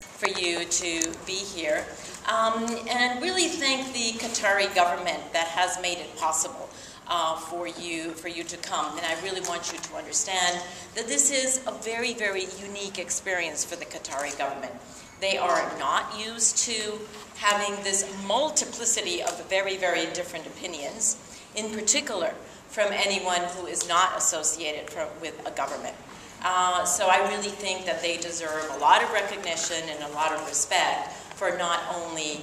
for you to be here, and really thank the Qatari government that has made it possible for you to come. And I really want you to understand that this is a very, very unique experience for the Qatari government. They are not used to having this multiplicity of very, very different opinions, in particular from anyone who is not associated with a government. So I really think that they deserve a lot of recognition and a lot of respect for not only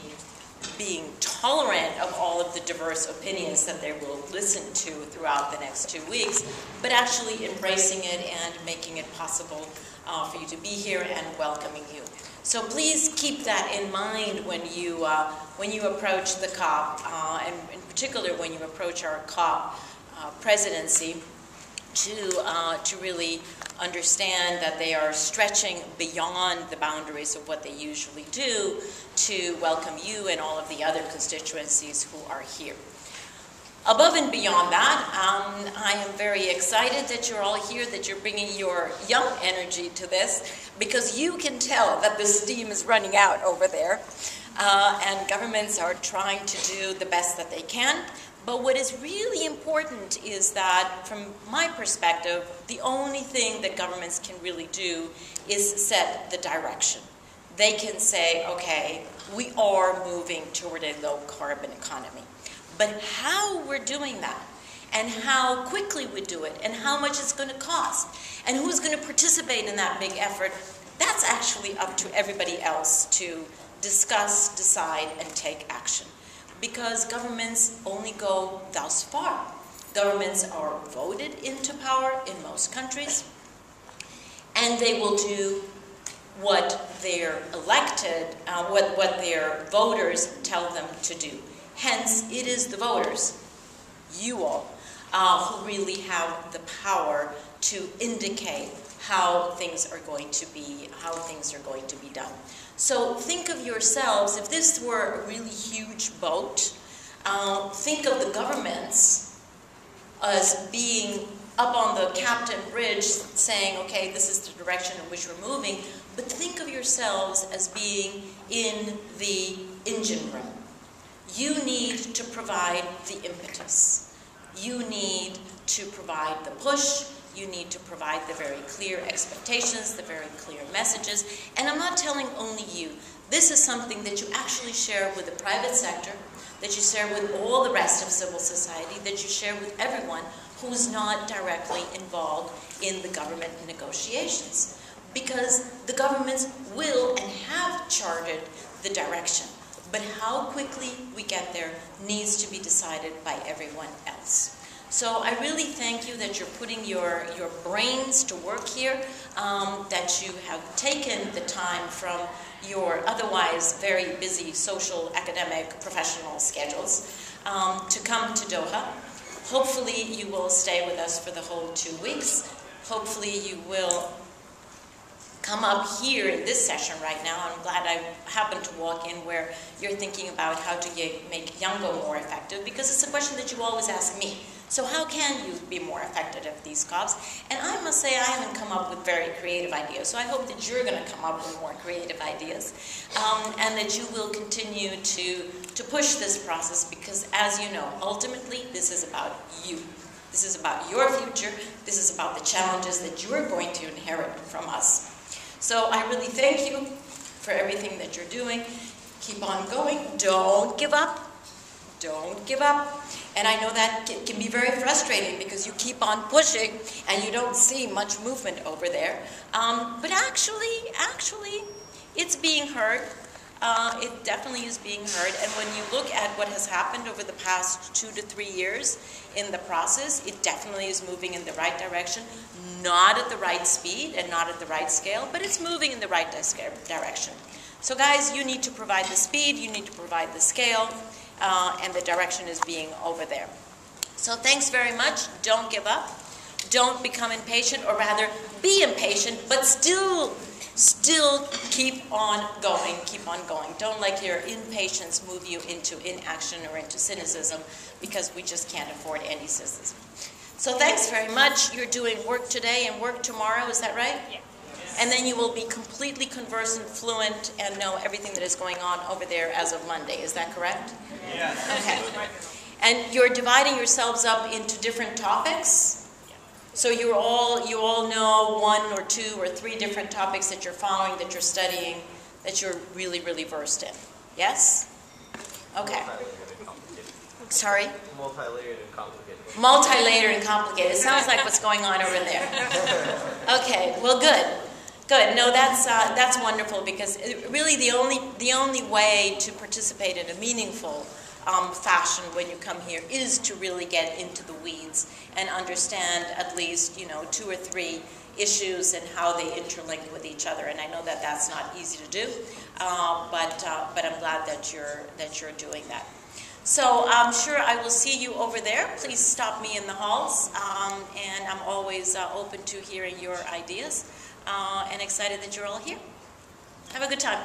being tolerant of all of the diverse opinions that they will listen to throughout the next 2 weeks, but actually embracing it and making it possible for you to be here and welcoming you. So please keep that in mind when you approach the COP, and in particular when you approach our COP presidency, to really understand that they are stretching beyond the boundaries of what they usually do to welcome you and all of the other constituencies who are here. Above and beyond that, I am very excited that you're all here, that you're bringing your young energy to this, because you can tell that the steam is running out over there, and governments are trying to do the best that they can. But what is really important is that, from my perspective, the only thing that governments can really do is set the direction. They can say, okay, we are moving toward a low-carbon economy. But how we're doing that, and how quickly we do it, and how much it's going to cost, and who's going to participate in that big effort, that's actually up to everybody else to discuss, decide, and take action. Because governments only go thus far. Governments are voted into power in most countries, and they will do what their elected, what their voters tell them to do. Hence, it is the voters, you all, who really have the power to indicate how things are going to be, done. So think of yourselves, if this were a really huge boat, think of the governments as being up on the captain bridge saying, okay, this is the direction in which we're moving, but think of yourselves as being in the engine room. You need to provide the impetus. You need to provide the push. You need to provide the very clear expectations, the very clear messages. And I'm not telling only you. This is something that you actually share with the private sector, that you share with all the rest of civil society, that you share with everyone who's not directly involved in the government negotiations. Because the governments will and have charted the direction. But how quickly we get there needs to be decided by everyone else. So I really thank you that you're putting your brains to work here, that you have taken the time from your otherwise very busy social, academic, professional schedules to come to Doha. Hopefully you will stay with us for the whole 2 weeks. Hopefully you will come up here in this session right now. I'm glad I happened to walk in where you're thinking about how to make Yango more effective, because it's a question that you always ask me. So how can you be more effective at these COPs? And I must say I haven't come up with very creative ideas, so I hope that you're going to come up with more creative ideas, and that you will continue to push this process, because as you know, ultimately this is about you. This is about your future. This is about the challenges that you're going to inherit from us. So I really thank you for everything that you're doing. Keep on going. Don't give up. Don't give up. And I know that can be very frustrating because you keep on pushing and you don't see much movement over there. But actually, it's being heard. It definitely is being heard. And when you look at what has happened over the past 2 to 3 years in the process, it definitely is moving in the right direction. Not at the right speed and not at the right scale, but it's moving in the right direction. So guys, you need to provide the speed, you need to provide the scale, and the direction is being over there. So thanks very much. Don't give up. Don't become impatient, or rather be impatient, but still keep on going, keep on going. Don't let your impatience move you into inaction or into cynicism, because we just can't afford any cynicism. So thanks very much. You're doing work today and work tomorrow, is that right? Yeah. and then you will be completely conversant, fluent, and know everything that is going on over there as of Monday. Is that correct? Yes. Okay. And you're dividing yourselves up into different topics? So you all know 1 or 2 or 3 different topics that you're following, that you're studying, that you're really, really versed in. Yes? Okay. Sorry? Multi-layered and complicated. Multi-layered and complicated. It sounds like what's going on over there. Okay, well, good. Good. No, that's wonderful, because really the only way to participate in a meaningful fashion when you come here is to really get into the weeds and understand at least 2 or 3 issues and how they interlink with each other. And I know that that's not easy to do, but I'm glad that you're doing that. So I'm sure I will see you over there. Please stop me in the halls, and I'm always open to hearing your ideas, and excited that you're all here. Have a good time.